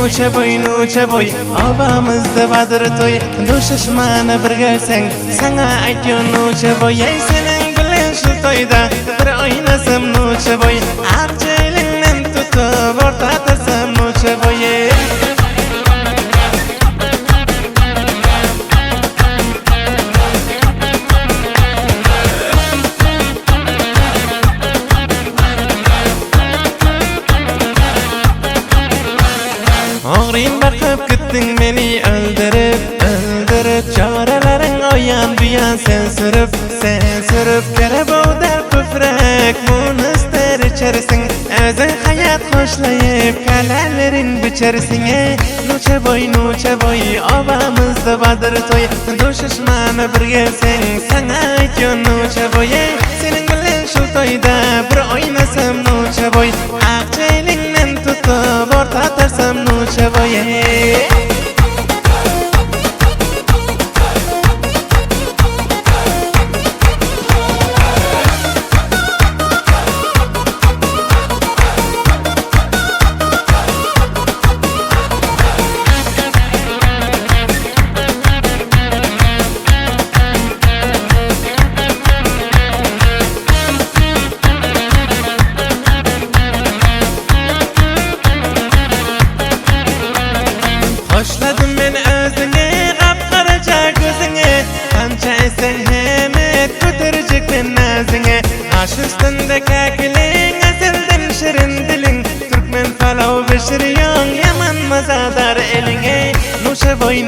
nuça boy Obamızda badır toy Do'shishmani bir gelsang Sana aytyo nuça boy Ey sening bilan shu to'yda Bir o'ynasam nuça boy Arjelingdan tutib o'rtatasam nuça boy Ağrıyım bakıp gittin beni öldürüp Çarelerin o yan bu yan sen sürüp Kere boğdar püfrek bunu ister içerisin Özün hayat hoşlayıp kalelerin biçersin Nuça boy obamızda badır toy Do'shishmani bir gelsen sana aytyo nuça boy Senin bilan shu to'yda bir o'ynasam nuça boy Aqchaylingdan tutib o'rtatarsam nuça boy Hoşladım ben özüne, kapkaraca gözüne Kança esen hemet, götürecek ben nazine Aş üstünde kakiling, azilden şirin dilin Türkmen falav pişiriyon, yaman mazadar eline Nuça boy,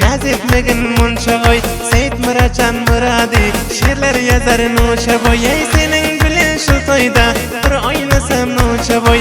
naz etmegin munça boy Seyit Miracan Muradi, şiirler yazar nuça boy Ey senin bilen şu toyda, bir oynasam nuça boy